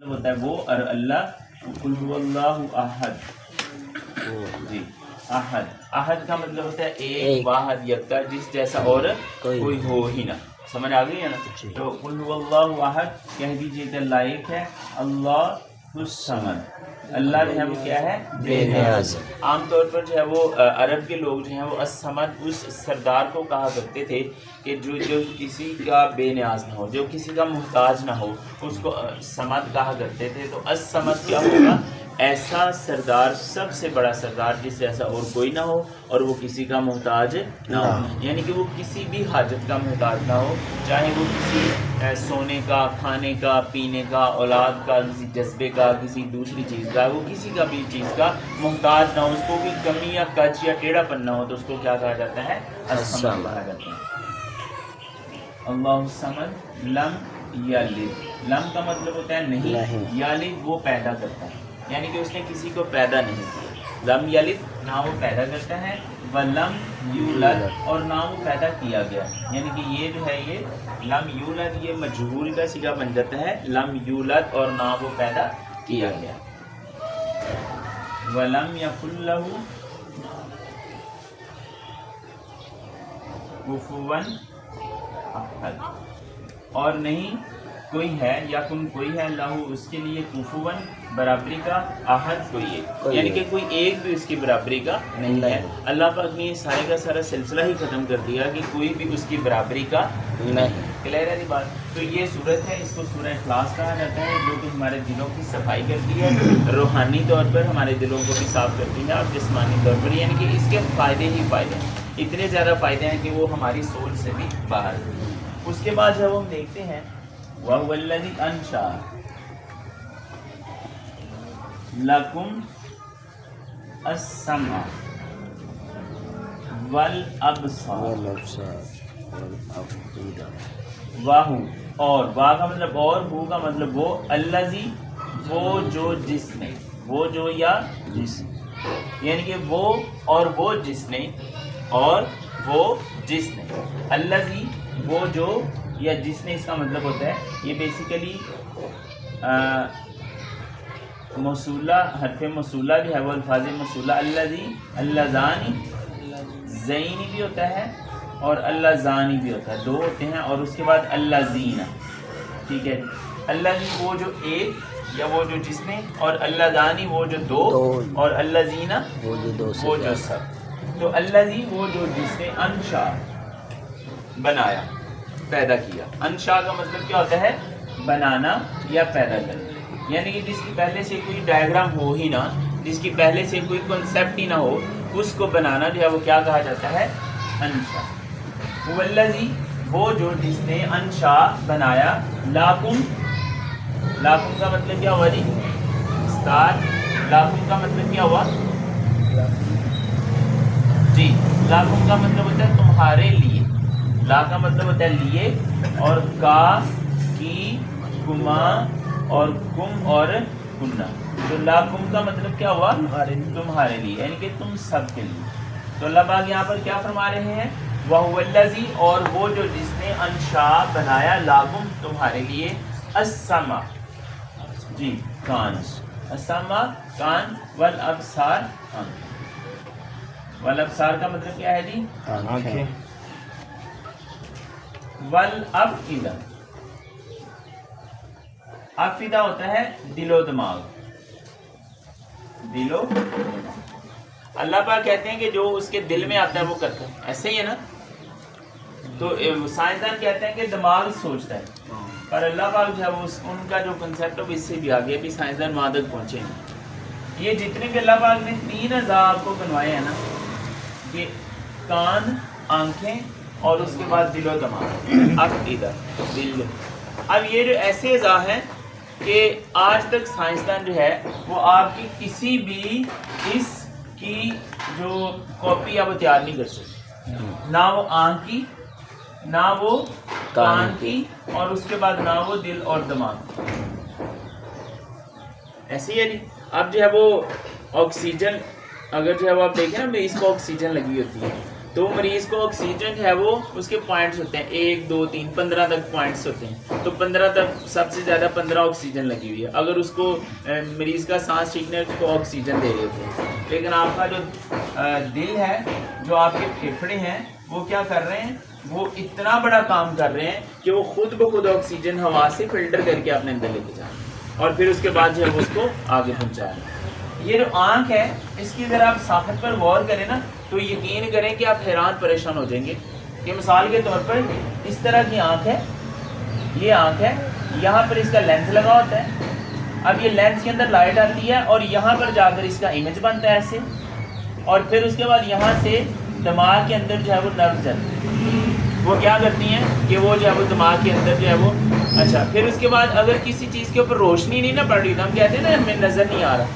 ہوتا ہے وہ اور اللہ قل هو اللہ احد. جی احد، احد کا مطلب ہوتا ہے ایک واحد یکتا جس جیسا اور کوئی ہو ہی نہ. سمجھ آ گئی ہے نا؟ تو قل هو اللہ احد کہہ دیجیے کہ لائق ہے اللہ الصمد. اللہ جو ہے وہ کیا ہے؟ بے نیاز. عام طور پر جو ہے وہ عرب کے لوگ جو ہیں وہ الصمد اس سردار کو کہا کرتے تھے کہ جو کسی کا بے نیاز نہ ہو، جو کسی کا محتاج نہ ہو، اس کو صمد کہا کرتے تھے. تو الصمد کیا ہوگا؟ ایسا سردار، سب سے بڑا سردار جس جیسا اور کوئی نہ ہو اور وہ کسی کا محتاج نہ ہو. یعنی کہ وہ کسی بھی حاجت کا محتاج نہ ہو، چاہے وہ کسی سونے کا، کھانے کا، پینے کا، اولاد کا، کسی جذبے کا، کسی دوسری چیز کا، وہ کسی کا بھی چیز کا محتاج نہ ہو، اس کو کوئی کمی یا کچ یا ٹیڑھا پن نہ ہو، تو اس کو کیا کہا جاتا ہے؟ الصمد کہا جاتا ہے. اللہ الصمد لم یلد. لم کا مطلب ہوتا ہے نہیں، یلد وہ پیدا کرتا ہے، یعنی کہ اس نے کسی کو پیدا نہیں کیا. لم یلد نہ وہ پیدا کرتا ہے، ولم یولد اور نہ وہ پیدا کیا گیا. یعنی کہ یہ جو ہے یہ لم یولد یہ مجہول کا صیغہ بن جاتا ہے، لم یولد اور نہ وہ پیدا کیا گیا. ولم یکن لہ کفوا احد. اور نہیں کوئی ہے یا کوئی ہے لہو اس کے لیے کفوا برابری کا، احد کوئی ایک، یعنی کہ کوئی ایک بھی اس کی برابری کا نہیں ہے. اللہ پاک نے سارے کا سارا سلسلہ ہی ختم کر دیا کہ کوئی بھی اس کی برابری کا نہیں. کلیئر ہے بات؟ تو یہ صورت ہے، اس کو سورہ اخلاص کہا جاتا ہے، جو کہ ہمارے دلوں کی صفائی کرتی ہے، روحانی طور پر ہمارے دلوں کو بھی صاف کرتی ہے اور جسمانی طور پر. یعنی کہ اس کے فائدے ہی فائدے ہیں، اتنے زیادہ فائدے ہیں کہ وہ ہماری سوچ سے بھی باہر ہیں. اس کے بعد جب ہم دیکھتے ہیں وَهُوَ الَّذِي أَنشَأَ لَكُمْ السَّمْعَ وَالْأَبْصَارَ. واہو اور، واہ کا مطلب اور، ہو کا مطلب وہ، الذی وہ جو جس نے، وہ جو یا جس، یعنی کہ وہ اور وہ جس نے، اور وہ جس نے. الذی وہ جو یا جس نے، اس کا مطلب ہوتا ہے یہ بیسیکلی موصولہ، حرف موصولہ بھی ہے، وہ الفاظ موصولہ. الذی، اللذانی، زینی بھی ہوتا ہے اور اللذانی بھی ہوتا ہے، دو ہوتے ہیں. اور اس کے بعد اللذین. ٹھیک ہے، الذی وہ جو ایک یا وہ جو جس نے، اور اللذانی وہ جو دو، اور اللذین وہ جو سب. تو الذی وہ جو جس نے، انشا بنایا، پیدا کیا. انشا کا مطلب کیا ہوتا ہے؟ بنانا یا پیدا کرنا. یعنی کہ جس کی پہلے سے کوئی ڈائیگرام ہو ہی نہ، جس کی پہلے سے کوئی کنسیپٹ ہی نہ ہو، اس کو بنانا جو ہے وہ کیا کہا جاتا ہے؟ انشا. والذی وہ جو جس نے، انشا بنایا، لاکم، لاکم کا مطلب کیا ہوا جی؟ اسٹار. لاکم کا مطلب کیا ہوا جی؟ لاکم کا مطلب ہوتا ہے تمہارے لیے. لا کا مطلب ہوتا ہے لیے، اور کا، کی، کما اور کم اور کنہ. تو لاکم کا مطلب کیا ہوا؟ تمہارے لیے، یعنی کہ تم سب کے لیے. تو اللہ پاک یہاں پر کیا فرما رہے ہیں؟ وَهُوَ الَّذِي اور وہ جو جس نے، انشا بنایا، لاکم تمہارے لیے، السمع جی کان، السمع کان، والابصار آنکھ. والابصار کا مطلب کیا ہے جی؟ آنکھیں. والافئدہ، افئدہ ہوتا ہے دل و دماغ، دل و دماغ. اللہ پاک کہتے ہیں کہ جو اس کے دل میں آتا ہے وہ کرتا ہے، ایسے ہی ہے نا. تو سائنسدان کہتے ہیں کہ دماغ سوچتا ہے، پر اللہ پاک جو ہے وہ ان کا جو کنسیپٹ ہے اس سے بھی آگے، بھی سائنسدان وہاں تک پہنچے ہیں. یہ جتنے بھی اللہ پاک نے 3 اعضاء آپ کو بنوائے ہیں نا، کہ کان، آنکھیں اور اس کے بعد دل و دماغ، افئدہ دل. اب یہ جو ایسے اعضاء ہیں کہ آج تک سائنسدان جو ہے وہ آپ کی کسی بھی اس کی جو کاپی ہے وہ تیار نہیں کر سکتے. نہ وہ آنکھ کی، نہ وہ کان کی، اور اس کے بعد نہ وہ دل اور دماغ. ایسے ہی ہے جی. اب جو ہے وہ آکسیجن، اگر جو ہے وہ آپ دیکھیں نا، اس کو آکسیجن لگی ہوتی ہے، تو مریض کو آکسیجن جو ہے وہ اس کے پوائنٹس ہوتے ہیں 1 2 3 15 تک پوائنٹس ہوتے ہیں. تو 15 تک سب سے زیادہ 15 آکسیجن لگی ہوئی ہے. اگر اس کو مریض کا سانس ٹھیکنے اس کو آکسیجن دے رہے ہوتے ہیں. لیکن آپ کا جو دل ہے, جو آپ کے پھیپھڑے ہیں, وہ کیا کر رہے ہیں, وہ اتنا بڑا کام کر رہے ہیں کہ وہ خود بخود آکسیجن ہوا سے فلٹر کر کے اپنے اندر لے کے جائیں اور پھر اس کے بعد جو ہے وہ اس کو آگے پہنچائیں. یہ جو آنکھ ہے اس کی اگر آپ ساخت پر غور کریں نا تو یقین کریں کہ آپ حیران پریشان ہو جائیں گے. کہ مثال کے طور پر اس طرح کی آنکھ ہے, یہ آنکھ ہے, یہاں پر اس کا لینس لگا ہوتا ہے. اب یہ لینس کے اندر لائٹ آتی ہے اور یہاں پر جا کر اس کا امیج بنتا ہے ایسے, اور پھر اس کے بعد یہاں سے دماغ کے اندر جو ہے وہ نروز جاتی ہیں, وہ کیا کرتی ہیں کہ وہ جو ہے وہ دماغ کے اندر جو ہے وہ اچھا. پھر اس کے بعد اگر کسی چیز کے اوپر روشنی نہیں نہ پڑ رہی, تو ہم کہتے ہیں نا ہمیں نظر نہیں آ رہا,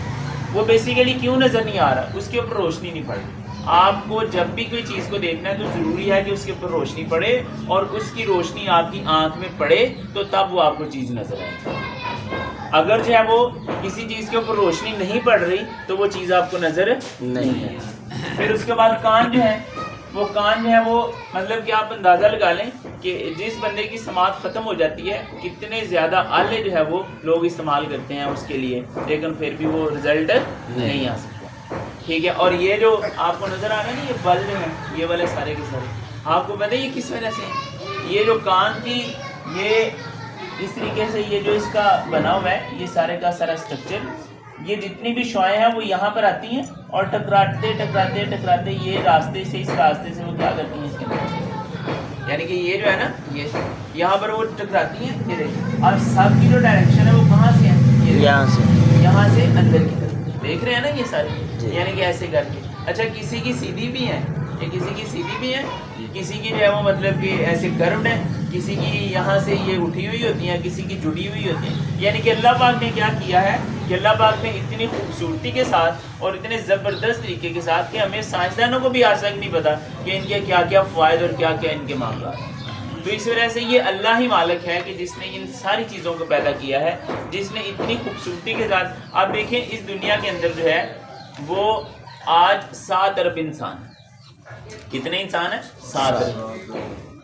وہ بیسیکلی کیوں نظر نہیں آ رہا, اس کے اوپر روشنی نہیں پڑ رہی. آپ کو جب بھی کوئی چیز کو دیکھنا ہے تو ضروری ہے کہ اس کے اوپر روشنی پڑے, اور اس کی روشنی آپ کی آنکھ میں پڑے تو تب وہ آپ کو چیز نظر آئے. اگر جو ہے وہ کسی چیز کے اوپر روشنی نہیں پڑ رہی تو وہ چیز آپ کو نظر نہیں آئے. پھر اس کے بعد کان جو ہے, وہ کان جو ہے وہ مطلب کہ آپ اندازہ لگا لیں کہ جس بندے کی سماعت ختم ہو جاتی ہے کتنے زیادہ آلے جو ہے وہ لوگ استعمال کرتے ہیں اس کے لیے, لیکن پھر بھی وہ رزلٹ نہیں آ سکتا. ٹھیک ہے. اور یہ جو آپ کو نظر آ رہا ہے نا, یہ بل ہیں, یہ والے سارے کے سارے, آپ کو پتہ ہے یہ کس وجہ سے ہیں؟ یہ جو کان کی یہ اس طریقے سے یہ جو اس کا بنا ہوا ہے, یہ سارے کا سارا اسٹرکچر, یہ جتنی بھی شعائیں ہیں وہ یہاں پر آتی ہیں اور ٹکراتے ٹکراتے ٹکراتے یہ راستے سے, اس راستے سے وہ کیا کرتی ہیں اس کے اندر, یعنی کہ یہ جو ہے نا یہ یہاں پر وہ ٹکراتی ہیں. یہ دیکھیں, اور سب کی جو ڈائریکشن ہے وہ کہاں سے ہے, یہ یہاں سے اندر کی طرف دیکھ رہے ہیں نا یہ سارے, یعنی کہ ایسے کر کے. اچھا کسی کی سیدھی بھی ہے, یہ کسی کی سیدھی بھی ہے, کسی کی جو ہے وہ مطلب کہ ایسے کروڈ ہے, کسی کی یہاں سے یہ اٹھی ہوئی ہوتی ہیں, کسی کی جڑی ہوئی ہوتی ہیں. یعنی کہ اللہ پاک نے کیا کیا ہے کہ اللہ پاک نے اتنی خوبصورتی کے ساتھ اور اتنے زبردست طریقے کے ساتھ کہ ہمیں سائنسدانوں کو بھی آج تک نہیں پتا کہ ان کے کیا کیا فوائد اور کیا کیا ان کے معاملات ہیں. تو اس وجہ سے یہ اللہ ہی مالک ہے کہ جس نے ان ساری چیزوں کو پیدا کیا ہے, جس نے اتنی خوبصورتی کے ساتھ. آپ دیکھیں اس دنیا کے اندر جو ہے وہ آج 7 ارب انسان, کتنے انسان ہیں؟ 7 ارب.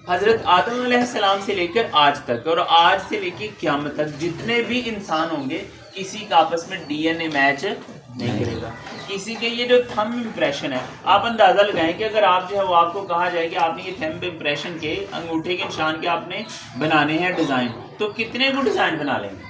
حضرت آدم علیہ السلام سے لے کر آج تک, اور آج سے لے کے قیامت تک جتنے بھی انسان ہوں گے کسی کا آپس میں ڈی این اے میچ نہیں کرے گا. کسی کے یہ جو تھم امپریشن ہے, آپ اندازہ لگائیں کہ اگر آپ جو ہے وہ آپ کو کہا جائے کہ آپ نے یہ تھم امپریشن کے انگوٹھے کے نشان کے آپ نے بنانے ہیں ڈیزائن, تو کتنے کو ڈیزائن بنا لیں گے؟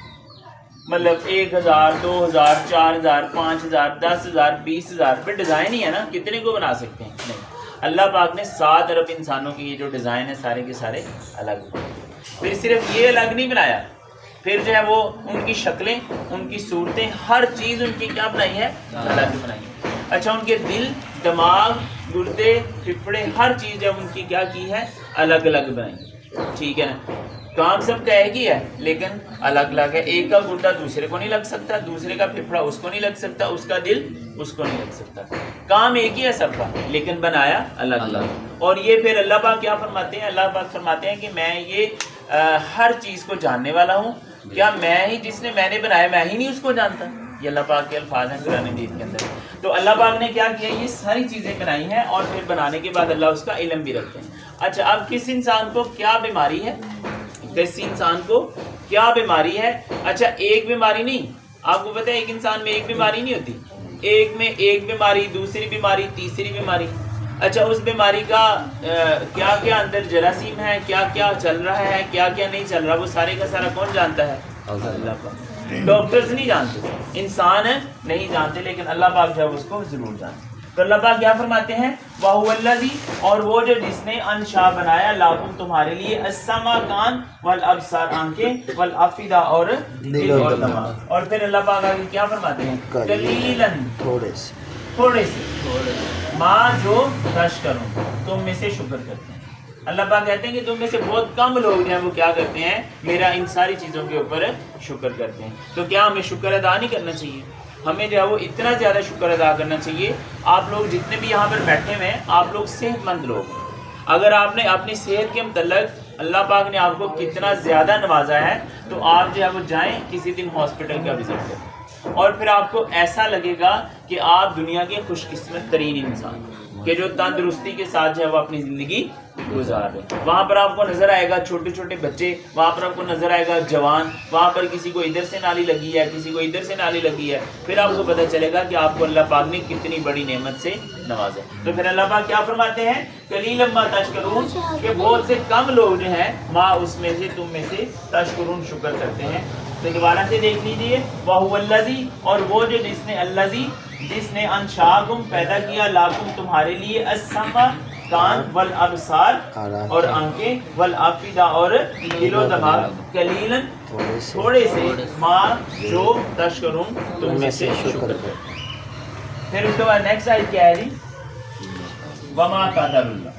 مطلب 1000 2000 4000 5000 10000 20000 پہ ڈیزائن ہی ہے نا, کتنے کو بنا سکتے ہیں؟ نہیں. اللہ پاک نے 7 ارب انسانوں کے یہ جو ڈیزائن ہے سارے کے سارے الگ بنائے. پھر صرف یہ الگ نہیں بنایا, پھر جو ہے وہ ان کی شکلیں, ان کی صورتیں, ہر چیز ان کی کیا بنائی ہے؟ الگ بنائی ہے. اچھا ان کے دل, دماغ, گردے, پھیپھڑے, ہر چیز جب ان کی کیا کی ہے الگ الگ بنائی. ٹھیک ہے نا. کام سب کا ایک ہی ہے لیکن الگ الگ ہے. ایک کا گردہ دوسرے کو نہیں لگ سکتا, دوسرے کا پھیپھڑا اس کو نہیں لگ سکتا, اس کا دل اس کو نہیں لگ سکتا. کام ایک ہی ہے سب کا لیکن بنایا الگ الگ. اور یہ پھر اللہ پاک کیا فرماتے ہیں؟ اللہ پاک فرماتے ہیں کہ میں یہ ہر چیز کو جاننے والا ہوں. کیا میں ہی جس نے میں نے بنایا میں ہی نہیں اس کو جانتا؟ یہ اللہ پاک کے الفاظ ہیں قرآن مجید کے اندر. تو اللہ پاک نے کیا کیا, یہ ساری چیزیں بنائی ہیں اور پھر بنانے کے بعد اللہ اس کا علم بھی رکھتے ہیں. اچھا اب کس انسان کو کیا بیماری ہے, کس انسان کو کیا بیماری ہے؟ اچھا ایک بیماری نہیں, آپ کو پتہ ہے ایک انسان میں ایک بیماری نہیں ہوتی, ایک میں ایک بیماری, دوسری بیماری, تیسری بیماری. اچھا اس بیماری کا کیا کیا اندر جراثیم ہے, کیا کیا چل رہا ہے, کیا کیا نہیں چل رہا, وہ سارے کا سارا کون جانتا ہے؟ اللہ پاک. ڈاکٹرز نہیں جانتے, انسان نہیں جانتے, لیکن اللہ پاک جو ہے اس کو ضرور جانتے. تو اللہ پاک کیا فرماتے ہیں؟ وَهُوَ الَّذِي, اور وہ جو جس نے انشاء بنایا, لَكُمْ تمہارے لیے, السَّمْعَ کان, وَالْأَبْصَارَ آنکھیں, وَالْأَفْئِدَةَ اور دل اور دماغ. اور پھر اللہ پاک آگے کیا فرماتے ہیں؟ قَلِيلًا, تھوڑے سے, ماں جو تشکرون, تم میں سے شکر کرتے ہیں. اللہ پاک کہتے ہیں کہ تم میں سے بہت کم لوگ جو ہیں وہ کیا کرتے ہیں, میرا ان ساری چیزوں کے اوپر شکر کرتے ہیں. تو کیا ہمیں شکر ادا نہیں کرنا چاہیے؟ ہمیں جو ہے وہ اتنا زیادہ شکر ادا کرنا چاہیے. آپ لوگ جتنے بھی یہاں پر بیٹھے ہوئے ہیں, آپ لوگ صحت مند لوگ ہیں. اگر آپ نے اپنی صحت کے متعلق اللہ پاک نے آپ کو کتنا زیادہ نوازا ہے, تو آپ جو ہے وہ جائیں کسی دن ہاسپٹل کا وزٹ کریں, اور پھر آپ کو ایسا لگے گا کہ آپ دنیا کے خوش قسمت ترین انسان ہیں. کہ جو تندرستی کے ساتھ جو ہے وہ اپنی زندگی گزار رہے. وہاں پر آپ کو نظر آئے گا چھوٹے چھوٹے بچے, وہاں پر آپ کو نظر آئے گا جوان, وہاں پر کسی کو ادھر سے نالی لگی ہے, کسی کو ادھر سے نالی لگی ہے. پھر آپ کو پتہ چلے گا کہ آپ کو اللہ پاک نے کتنی بڑی نعمت سے نوازا. تو پھر اللہ پاک کیا فرماتے ہیں, قلیلا ما تشکرون, کہ بہت سے کم لوگ جو ہیں ما اس میں سے تم میں سے تشکرون شکر کرتے ہیں. تو دوبارہ سے دیکھ لیجئے, وَهُوَ الَّذِي, اور وہ جو جس نے انشاءکم پیدا کیا, لاکم تمہارے لیے, السمع کان, والابصار اور آنکھیں, والافئدہ اور دل و دماغ, قلیلا تھوڑے سے, ما جو تشکرون تم میں سے شکر کرتے. پھر اس کے بعد نیکسٹ آیت کیا ہے جی, وما قدر اللہ.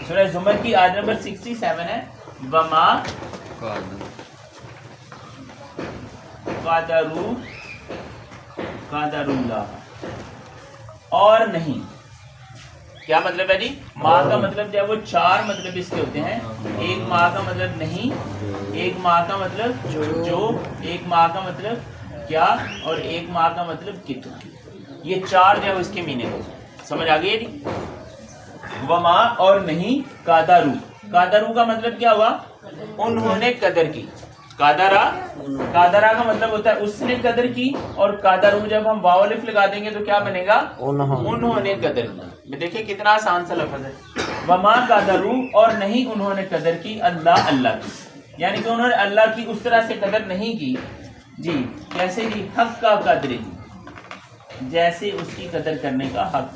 سورہ زمر کی آیت نمبر 67 ہے, وما قدر اللہ, اور نہیں. کیا مطلب ہے جی, ماں کا مطلب جو ہے وہ چار مطلب اس کے ہوتے ہیں. ایک ماں کا مطلب نہیں, ایک ماں کا مطلب جو, ایک ماں کا مطلب کیا, اور ایک ماں کا مطلب کتنا. یہ چار جو ہے اس کے میننگ ہوتے ہیں. سمجھ آ گئی جی. وما اور نہیں, قادرو, قادرو کا مطلب کیا ہوا, انہوں نے قدر کی. قادرا کا مطلب ہوتا ہے اس نے قدر کی, اور قادرو جب ہم واو الف لگا دیں گے تو کیا بنے گا, انہوں نے قدر کی. دیکھیں کتنا آسان سا لفظ ہے. وما قادرو, اور نہیں انہوں نے قدر کی, اللہ کی, یعنی کہ انہوں نے اللہ کی اس طرح سے قدر نہیں کی جی, کیسے جی, حق کا قدر ہی, جیسے اس کی قدر کرنے کا حق.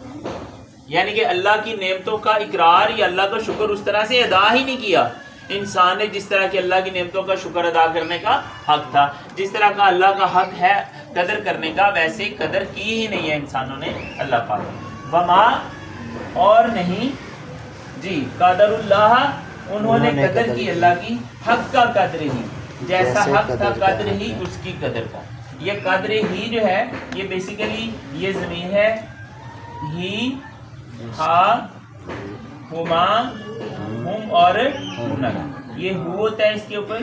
یعنی کہ اللہ کی نعمتوں کا اقرار یا اللہ کا شکر اس طرح سے ادا ہی نہیں کیا انسان نے, جس طرح کہ اللہ کی نعمتوں کا شکر ادا کرنے کا حق تھا. جس طرح کا اللہ کا حق ہے قدر کرنے کا, ویسے قدر کی ہی نہیں ہے انسانوں نے اللہ پاک. وما اور نہیں جی, قدر اللہ, انہوں نے قدر کی اللہ کی, حق کا قدر ہی, جیسا حق تھا قدر ہی اس کی قدر کا. یہ قدر ہی جو ہے یہ بیسیکلی یہ زمین ہے, ہی, ہا, ہما, ہم اور ہنر, یہ ہو ہوتا ہے اس کے اوپر.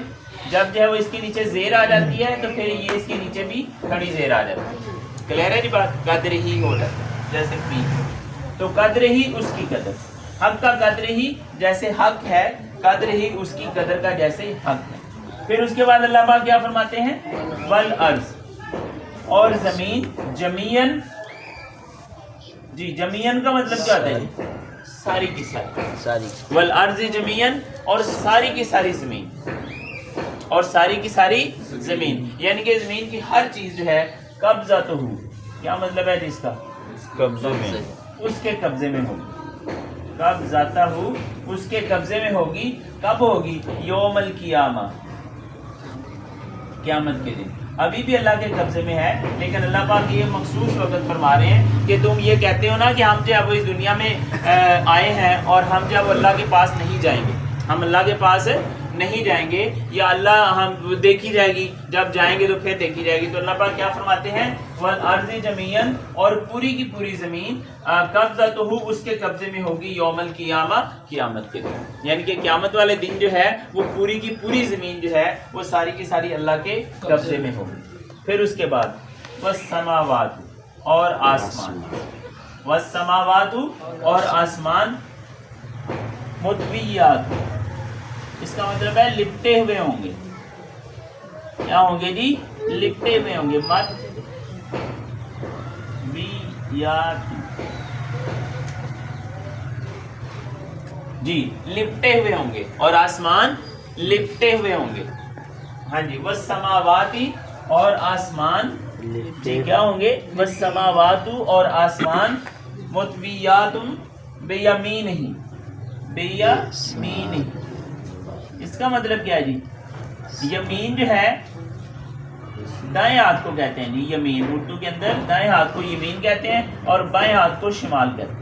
جب جو ہے وہ اس کے نیچے زیر آ جاتی ہے تو پھر یہ اس کے نیچے بھی کھڑی زیر آ جاتی ہے. کلیئر ہے جی بات. قدر ہی ہو جاتا ہے جیسے پی, تو قدر ہی اس کی قدر, حق کا قدر ہی جیسے حق ہے, قدر ہی اس کی قدر کا جیسے حق ہے. پھر اس کے بعد اللہ پاک کیا فرماتے ہیں, والارض, اور زمین, جمیعن جی, جمیعن کا مطلب کیا ہوتا ہے, ساری کی ساری. والارض جمیعن, اور ساری کی ساری زمین, اور ساری کی ساری زمین, یعنی کہ زمین کی ہر چیز جو ہے قبضہ تو ہو. کیا مطلب ہے جس کا, قبضے میں, اس کے قبضے میں ہوگی. قبضہ ہو, اس کے قبضے میں ہوگی. کب ہوگی, یوم القیامہ, قیامت کے دن. ابھی بھی اللہ کے قبضے میں ہے, لیکن اللہ پاک یہ مخصوص وقت فرما رہے ہیں کہ تم یہ کہتے ہو نا کہ ہم جو ہے وہ اس دنیا میں آئے ہیں اور ہم جو ہے وہ اللہ کے پاس نہیں جائیں گے, ہم اللہ کے پاس نہیں جائیں گے, یا اللہ ہم دیکھی جائے گی, جب جائیں گے تو پھر دیکھی جائے گی. تو اللہ پاک کیا فرماتے ہیں, والارض جمیعا, اور پوری کی پوری زمین, قبضہ ہو, اس کے قبضے میں ہوگی, یوم القیامہ, قیامت کے دن. یعنی کہ قیامت والے دن جو ہے وہ پوری کی پوری زمین جو ہے وہ ساری کی ساری اللہ کے قبضے میں ہوگی. پھر اس کے بعد والسماوات, اور آسمان, والسماوات, اور آسمان, مطویات, اس کا مطلب ہے لپٹے ہوئے ہوں گے. کیا ہوں گے جی, لپٹے ہوئے ہوں گے. جی, لپٹے ہوئے ہوں گے, اور آسمان لپٹے ہوئے ہوں گے. ہاں جی, والسماواتی, اور آسمان جی کیا ہوں گے, والسماوات, اور آسمان, مطویات, بیمینہ, بیمینہ. اس کا مطلب کیا ہے جی, یمین جو ہے دائیں ہاتھ کو کہتے ہیں جی, یمین اردو کے اندر دائیں ہاتھ کو یمین کہتے ہیں, اور بائیں ہاتھ کو شمال کہتے ہیں.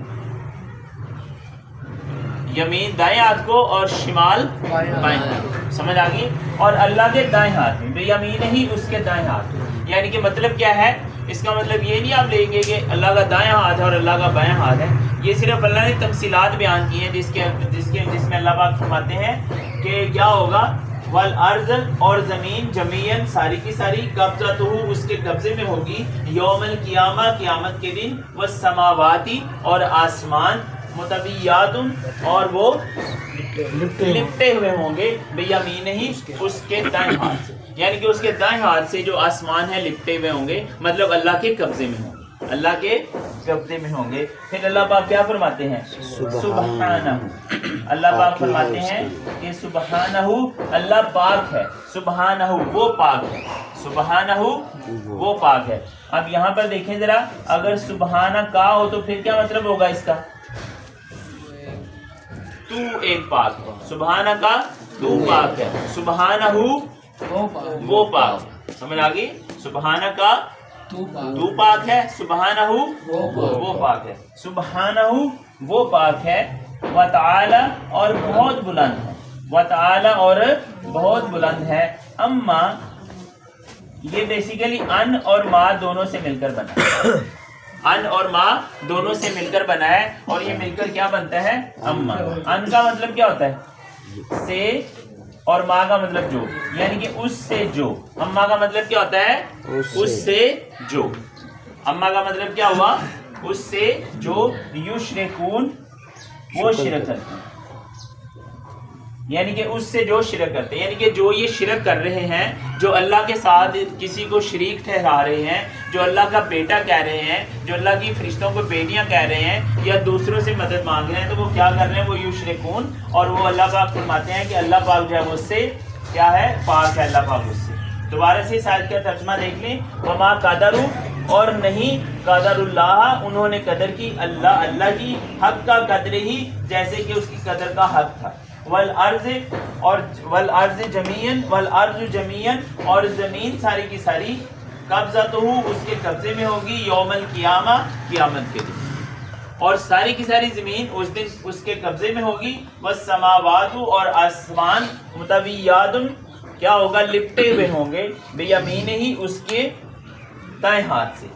یمین دائیں ہاتھ کو اور شمال بائیں ہاتھ. سمجھ آ گئی. اور اللہ کے دائیں ہاتھ میں, بے یمین ہی, اس کے دائیں ہاتھ میں. یعنی کہ مطلب کیا ہے, اس کا مطلب یہ نہیں آپ لیں گے کہ اللہ کا دائیں ہاتھ ہے اور اللہ کا بائیں ہاتھ ہے. یہ صرف اللہ نے تمثیلات بیان کی ہیں جس میں اللہ پاک فرماتے ہیں کہ کیا ہوگا, والارض اور زمین جمیعاً ساری کی ساری قبضتہ اس کے قبضے میں ہوگی یوم القیامہ قیامت کے دن والسماواتی اور آسمان مطویات اور وہ لپٹے ہوئے ہوں گے بیمینہ ہی اس کے دائیں ہاتھ سے، یعنی کہ اس کے دائیں ہاتھ سے جو آسمان ہے لپٹے ہوئے ہوں گے، مطلب اللہ کے قبضے میں ہوں گے، اللہ کے قبضے میں ہوں گے۔ پھر اللہ پاک کیا فرماتے ہیں؟ سبحانہ، اللہ پاک فرماتے ہیں کہ سبحانہ اللہ پاک ہے، سبحانہ وہ پاک ہے، سبحانہ وہ پاک ہے۔ اب یہاں پر دیکھیں ذرا، اگر سبحانہ کا ہو تو پھر کیا مطلب ہوگا اس کا؟ تو ایک پاک ہے، سبحانہ کا تو پاک ہے، سبحانہ وہ پاک، سمجھ آگئی؟ سبحانہ کا تو پاک ہے، سبحانہ وہ پاک ہے، سبحانہ وہ پاک ہے، وتعالی اور بہت بلند ہے، وتعالی اور بہت بلند ہے، اما یہ بیسیکلی ان اور ما دونوں سے مل کر بنا ہے، ان اور ما دونوں سے مل کر بنا ہے، اور یہ مل کر کیا بنتا ہے؟ اما۔ ان کا مطلب کیا ہوتا ہے؟ سے، اور ما کا مطلب جو، یعنی کہ اس سے جو۔ اما کا مطلب کیا ہوتا ہے؟ اس سے جو۔ اما کا مطلب کیا ہوا؟ اس سے جو، یشرکون وہ شرک کرتے ہیں، یعنی کہ اس سے جو شرک کرتے ہیں، یعنی کہ جو یہ شرک کر رہے ہیں، جو اللہ کے ساتھ کسی کو شریک ٹھہرا رہے ہیں، جو اللہ کا بیٹا کہہ رہے ہیں، جو اللہ کی فرشتوں کو بیٹیاں کہہ رہے ہیں، یا دوسروں سے مدد مانگ رہے ہیں، تو وہ کیا کر رہے ہیں؟ وہ یشرکون، اور وہ اللہ پاک فرماتے ہیں کہ اللہ پاک جو ہے وہ اس سے کیا ہے؟ پاک ہے اللہ پاک اس سے۔ دوبارہ سے اس آیت کا ترجمہ دیکھ لیں، وما قدروا اور نہیں قدر اللہ انہوں نے قدر کی اللہ کی حق کا قدر ہی جیسے کہ اس کی قدر کا حق تھا، والارض اور والارض جمیعاً اور زمین ساری کی ساری قبضتہ اس کے قبضے میں ہوگی یوم القیامہ قیامت کے دن، اور ساری کی ساری زمین اس دن اس کے قبضے میں ہوگی، والسماوات اور آسمان مطویات کیا ہوگا؟ لپٹے ہوئے ہوں گے، بیمینہ ہی اس کے دائیں ہاتھ سے،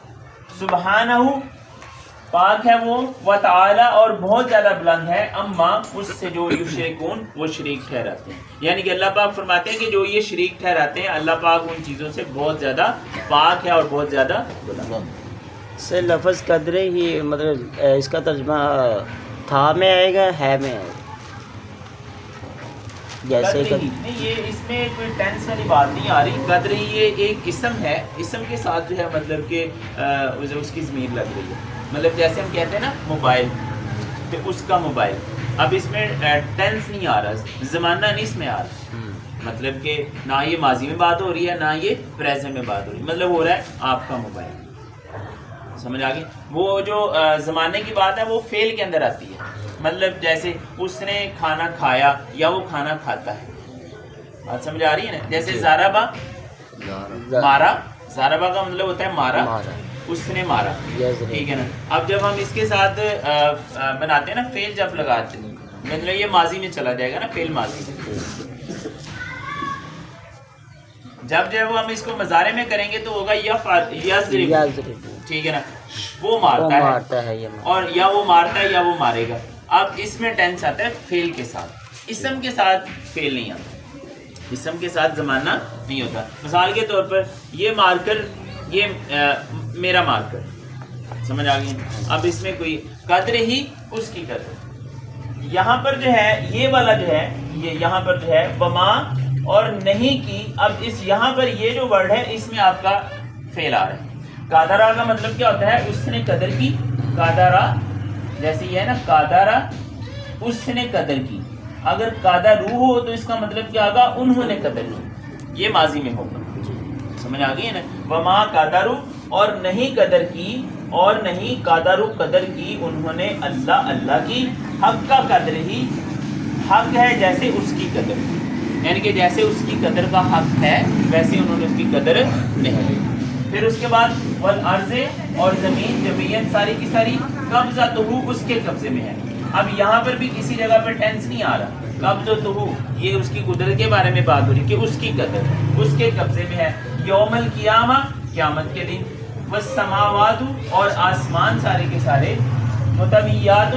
سبحانہ پاک ہے وہ، وتعالی اور بہت زیادہ بلند ہے، اما اس سے جو یشرکون وہ شریک ٹھہراتے ہیں، یعنی کہ اللہ پاک فرماتے ہیں کہ جو یہ شریک ٹھہراتے ہیں اللہ پاک ان چیزوں سے بہت زیادہ پاک ہے اور بہت زیادہ بلند۔ سے لفظ قدرے ہی مطلب اس کا ترجمہ تھا میں آئے گا، ہے میں آئے گا، جیسے نہیں، یہ اس میں کوئی ٹینس والی بات نہیں آ رہی، قدر ہی یہ ایک اسم ہے، اسم کے ساتھ جو ہے مطلب کہ اس کی ضمیر لگ رہی ہے، مطلب جیسے ہم کہتے ہیں نا موبائل، تو اس کا موبائل، اب اس میں ٹینس نہیں آ رہا، زمانہ نہیں اس میں آ رہا، مطلب کہ نہ یہ ماضی میں بات ہو رہی ہے نہ یہ پریزنٹ میں بات ہو رہی ہے، مطلب ہو رہا ہے آپ کا موبائل، سمجھ آگئی؟ وہ جو زمانے کی بات ہے وہ فعل کے اندر آتی ہے، مطلب جیسے اس نے کھانا کھایا یا وہ کھانا کھاتا ہے، بات سمجھ آ رہی ہے نا؟ جیسے زاربا مارا، زاربا کا مطلب ہوتا ہے مارا، اس نے مارا، ٹھیک ہے نا؟ اب جب ہم اس کے ساتھ بناتے ہیں نا فعل، جب لگاتے ہیں مطلب یہ ماضی میں چلا جائے گا نا، فعل ماضی میں، جب جو ہے وہ ہم اس کو مضارع میں کریں گے تو ہوگا یضرب، ٹھیک ہے نا؟ وہ مارتا ہے اور یا وہ مارتا ہے یا وہ مارے گا۔ اب اس میں ٹینس آتا ہے فعل کے ساتھ، اسم کے ساتھ فعل نہیں آتا، اسم کے ساتھ زمانہ نہیں ہوتا۔ مثال کے طور پر یہ مارکر، یہ میرا مارکر، سمجھ آ گئی؟ اب اس میں کوئی قدر ہی اس کی قدر، یہاں پر جو ہے یہ والا جو ہے، یہ یہاں پر جو ہے وما اور نہیں کی، اب اس یہاں پر یہ جو ورڈ ہے اس میں آپ کا فعل آ رہا ہے۔ قادرہ کا مطلب کیا ہوتا ہے؟ اس نے قدر کی، قادرہ جیسے یہ ہے نا، قادرہ اس نے قدر کی، اگر قادرو ہو تو اس کا مطلب کیا ہوگا؟ انہوں نے قدر کی، یہ ماضی میں ہوگا، سمجھ آ گئی ہے نا؟ وما قادرو اور نہیں قدر کی، اور نہیں قادرو قدر کی انہوں نے اللہ کی حق کا قدر ہی، حق ہے جیسے اس کی قدر، یعنی کہ جیسے اس کی قدر کا حق ہے ویسے انہوں نے اس کی قدر نہیں۔ پھر اس کے بعد والارض اور زمین جمیعاً ساری کی ساری قبضتہ اس کے قبضے میں ہے۔ اب یہاں پر بھی کسی جگہ پر ٹینس نہیں آ رہا، قبضتہ یہ اس کی قدرت کے بارے میں بات ہو رہی کہ اس کی قدر اس کے قبضے میں ہے، یوم القیامہ قیامت کے دن، والسماوات اور آسمان سارے کے سارے، مطویات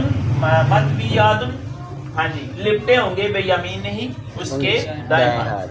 ہاں جی لپٹے ہوں گے بیمین نہیں اس کے دائیں ہاتھ،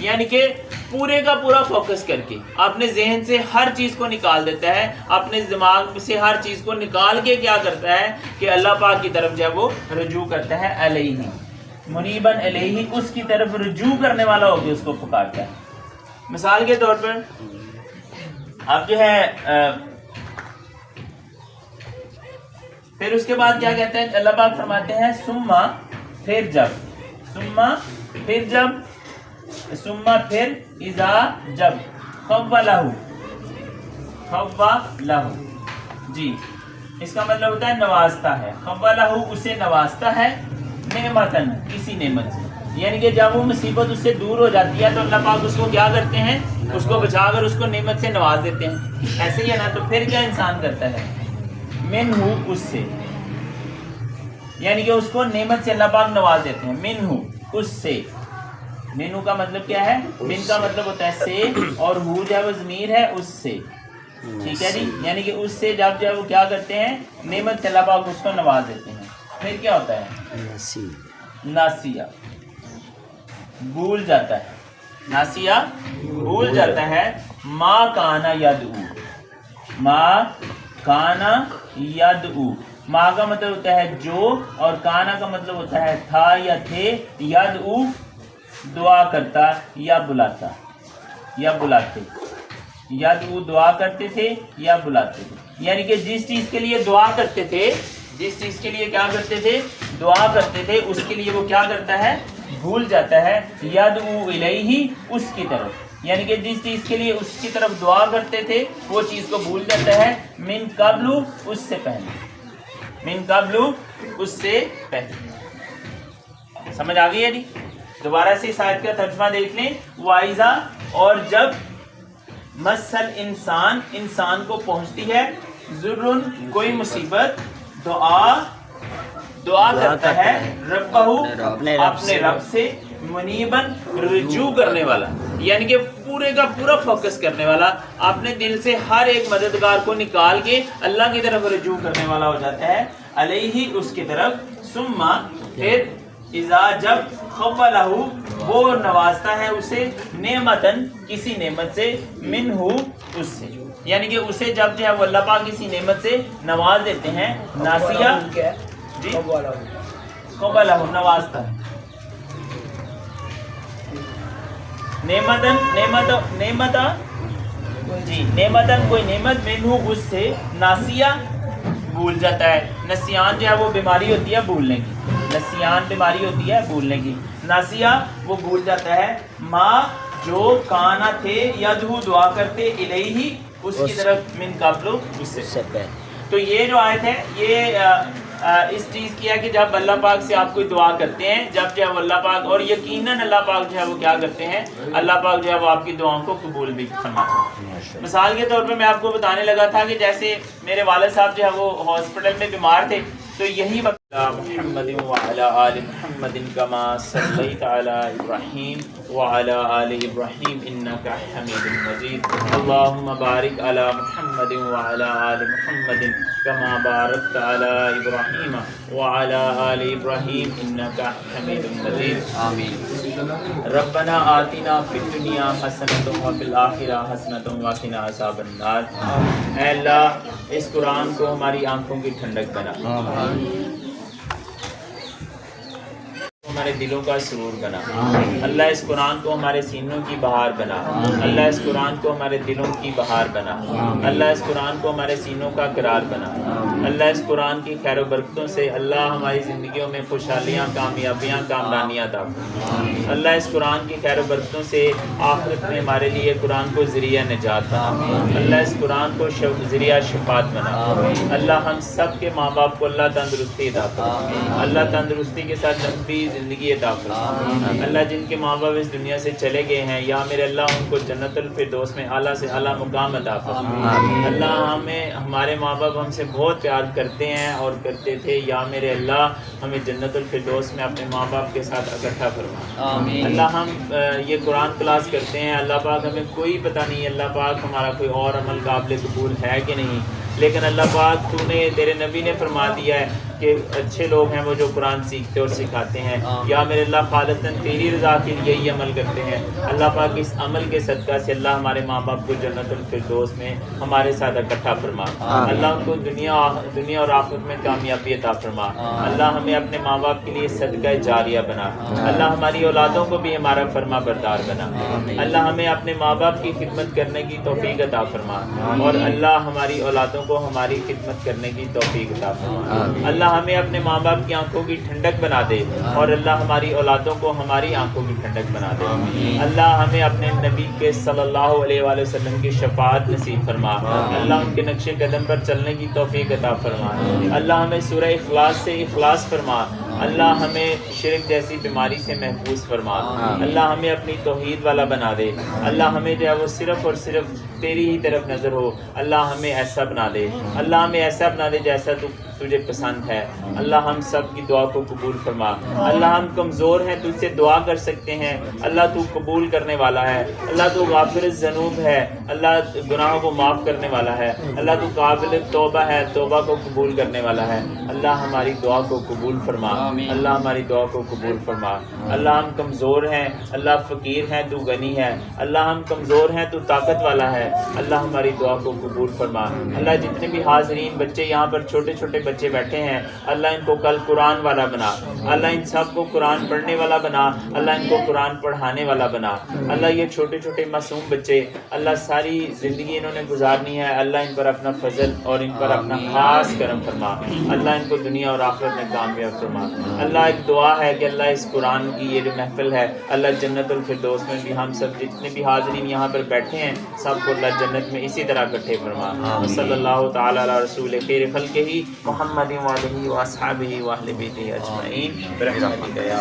یعنی کہ پورے کا پورا فوکس کر کے اپنے ذہن سے ہر چیز کو نکال دیتا ہے، اپنے دماغ سے ہر چیز کو نکال کے کیا کرتا ہے کہ اللہ پاک کی طرف جو ہے وہ رجوع کرتا ہے، علیہ منیباً علیہ، اس کی طرف رجوع کرنے والا ہو کے اس کو پکارتا ہے۔ مثال کے طور پر اب جو ہے پھر اس کے بعد کیا کہتے ہیں، اللہ پاک فرماتے ہیں ثم پھر جب، ثم پھر جب، ثم پھر اذا جب، خولہ جی اس کا مطلب ہوتا ہے نوازتا ہے، خولہ اسے نوازتا ہے، نعمتن کسی نعمت سے، یعنی کہ جب وہ مصیبت اس سے دور ہو جاتی ہے تو اللہ پاک اس کو کیا کرتے ہیں، اس کو بچا کر اس کو نعمت سے نواز دیتے ہیں، ایسے ہی ہے نا۔ تو پھر کیا انسان کرتا ہے، منہ اس سے، یعنی کہ اس کو نعمت سے اللہ پاک نواز دیتے ہیں، منہ اس سے، منہ کا مطلب کیا ہے، من کا مطلب ہوتا ہے سے، اور ہو جو ہے وہ ضمیر ہے اس سے، ٹھیک ہے جی، یعنی کہ اس سے جب جو ہے وہ کیا کرتے ہیں، نعمت سے اللہ پاک اس کو نواز دیتے ہیں۔ پھر کیا ہوتا ہے، ناسیہ بھول جاتا ہے، ناسیہ بھول جاتا ہے، ما کانا یدعو، ما کانا یدعو، ما کا مطلب ہوتا ہے جو، اور کانا کا مطلب ہوتا ہے تھا یا تھے، یدعو دعا کرتا یا بلاتا یا بلاتے، یدعو دعا کرتے تھے یا بلاتے تھے، یعنی کہ جس چیز کے لیے دعا کرتے تھے، جس چیز کے لیے کیا کرتے تھے، دعا کرتے تھے، اس کے لیے وہ کیا کرتا ہے، بھول جاتا ہے، یدعو الیہ اس کی طرف، یعنی کہ جس چیز کے لیے اس کی طرف دعا کرتے تھے وہ چیز کو بھول جاتا ہے، من قبل اس سے پہلے، من قبل اس سے پہلے۔ سمجھ آ گئی ہے جی؟ دوبارہ سے اس آیت کا ترجمہ دیکھ لیں، وَإِذَا اور جب، مسل انسان انسان کو پہنچتی ہے، ضرر کوئی مصیبت، دعا کرتا ہے، ربہ اپنے رب سے، منیباً رجوع کرنے والا، یعنی کہ پورے کا پورا فوکس کرنے والا، اپنے دل سے ہر ایک مددگار کو نکال کے اللہ کی طرف رجوع کرنے والا ہو جاتا ہے، علیہ اس کی طرف، ثم پھر اذا جب، خولہ وہ نوازتا ہے اسے، نعمتن کسی نعمت سے، منہ اس سے، یعنی کہ اسے جب جو ہے وہ اللہ پاک کسی نعمت سے نواز دیتے ہیں، ناسیہ جی خولہ نوازتا ہے، نعمت جی نعمتن کوئی نعمت، منہ اس سے، ناسیہ بھول جاتا ہے، نسیان جو ہے وہ بیماری ہوتی ہے بھولنے کی، نسیان بیماری ہوتی ہے بھولنے کی، ناسیہ وہ بھول جاتا ہے، ما جو کانا تھے، یدعو دعا کرتے، الیہ اس کی طرف، من قبل اس سے پہلے۔ تو یہ جو آیت ہے یہ اس چیز کی ہے کہ جب اللہ پاک سے آپ کوئی دعا کرتے ہیں، جب جو ہے وہ اللہ پاک، اور یقیناً اللہ پاک جو ہے وہ کیا کرتے ہیں، اللہ پاک جو ہے وہ آپ کی دعاؤں کو قبول بھی فرماتے ہیں۔ مثال کے طور پہ میں آپ کو بتانے لگا تھا کہ جیسے میرے والد صاحب جو ہے وہ ہاسپٹل میں بیمار تھے، تو یہی وقت محمد وعلی آل محمد کما صلیت علی ابراہیم وعلی آل ابراہیم انک حمید مجید، اللہم بارک علی محمد وعلی آل محمد کما بارکت علی ابراہیم وعلی آل ابراہیم انک حمید مجید، آمین۔ ربنا آتنا فی الدنیا حسنۃ وفی الآخرہ حسنۃ وقنا عذاب النار، اے اللہ اس قرآن کو ہماری آنکھوں کی ٹھنڈک بنا، ہمارے دلوں کا سرور بنا، اللہ اس قرآن کو ہمارے سینوں کی بہار بنا، اللہ اس قرآن کو ہمارے دلوں کی بہار بنا، اللہ اس قرآن کو ہمارے سینوں کا قرار بنا، اللہ اس قرآن کی خیر و برکتوں سے اللہ ہماری زندگیوں میں خوشحالیاں، کامیابیاں، کامرانیاں عطا فرما، اللہ اس قرآن کی خیر و برکتوں سے آخرت میں ہمارے لیے قرآن کو ذریعہ نجات بنا، اللہ اس قرآن کو ذریعہ شفاعت بنا، اللہ ہم سب کے ماں باپ کو اللہ تندرستی عطا فرما، اللہ تندرستی کے ساتھ لمبی زندگی عطا فرما، اللہ جن کے ماں باپ اس دنیا سے چلے گئے ہیں یا میرے اللہ ان کو جنت الفردوس میں اعلیٰ سے اعلیٰ مقام عطا فرما، اللہ ہمارے ماں باپ ہم سے بہت پیار کرتے ہیں اور کرتے تھے، یا میرے اللہ ہمیں جنت الفردوس میں اپنے ماں باپ کے ساتھ اکٹھا فرما، اللہ ہم یہ قرآن کلاس کرتے ہیں، اللہ پاک ہمیں کوئی پتہ نہیں اللہ پاک ہمارا کوئی اور عمل قابل قبول ہے کہ نہیں، لیکن اللہ پاک تو نے، تیرے نبی نے فرما دیا ہے کہ اچھے لوگ ہیں وہ جو قرآن سیکھتے اور سکھاتے ہیں، یا میرے اللہ خالصاً تیری رضا کے لیے یہی عمل کرتے ہیں۔ اللہ پاک اس عمل کے صدقہ سے اللہ ہمارے ماں باپ کو جنت الفردوس میں ہمارے ساتھ اکٹھا فرما، اللہ ان کو دنیا اور آخرت میں کامیابی عطا فرما، اللہ ہمیں اپنے ماں باپ کے لیے صدقہ جاریہ بنا، اللہ ہماری اولادوں کو بھی ہمارا فرما بردار بنا، اللہ ہمیں اپنے ماں باپ کی خدمت کرنے کی توفیق عطا فرما، اور اللہ ہماری اولادوں کو ہماری خدمت کرنے کی توفیق عطا فرما، اللہ ہمیں اپنے ماں باپ کی آنکھوں کی ٹھنڈک بنا دے، اور اللہ ہماری اولادوں کو ہماری آنکھوں کی ٹھنڈک بنا دے، اللہ ہمیں اپنے نبی کے صلی اللہ علیہ وآلہ وسلم کی شفاعت نصیب فرما، اللہ ان کے نقش قدم پر چلنے کی توفیق عطا فرما، اللہ ہمیں سورہ اخلاص سے اخلاص فرما، اللہ ہمیں شرک جیسی بیماری سے محفوظ فرما، اللہ ہمیں اپنی توحید والا بنا دے، اللہ ہمیں جو ہے وہ صرف اور صرف تیری ہی طرف نظر ہو، اللہ ہمیں ایسا بنا دے، اللہ ہمیں ایسا بنا دے جیسا تجھے پسند ہے، اللہ ہم سب کی دعا کو قبول فرما، اللہ ہم کمزور ہیں تجھ سے دعا کر سکتے ہیں، اللہ تو قبول کرنے والا ہے، اللہ تو غافر الذنوب ہے، اللہ گناہوں کو معاف کرنے والا ہے، اللہ تو قابل توبہ ہے، توبہ کو قبول کرنے والا ہے، اللہ ہماری دعا کو قبول فرما، اللہ ہماری دعا کو قبول فرما، اللہ ہم کمزور ہیں، اللہ فقیر ہیں تو غنی ہے، اللہ ہم کمزور ہیں تو طاقت والا ہے، اللہ ہماری دعا کو قبول فرما، اللہ جتنے بھی حاضرین بچے یہاں پر چھوٹے چھوٹے بچے بیٹھے ہیں، اللہ ان کو کل قرآن والا بنا، اللہ ان سب کو قرآن پڑھنے والا بنا، اللہ ان کو قرآن پڑھانے والا بنا، اللہ یہ چھوٹے چھوٹے معصوم بچے اللہ ساری زندگی انہوں نے گزارنی ہے، اللہ ان پر اپنا فضل اور ان پر اپنا خاص کرم فرما، اللہ ان کو دنیا اور آخرت میں کامیاب فرما، اللہ ایک دعا ہے کہ اللہ اس قرآن کی یہ جو محفل ہے اللہ جنت الفردوس میں بھی ہم سب جتنے بھی حاضرین یہاں پر بیٹھے ہیں سب کو اللہ جنت میں اسی طرح اکٹھے فرما، صلی اللہ تعالی علی رسول خیر خلقہ محمد وآلہ واصحابہ واہل بیتہ اجمعین برحمتک یا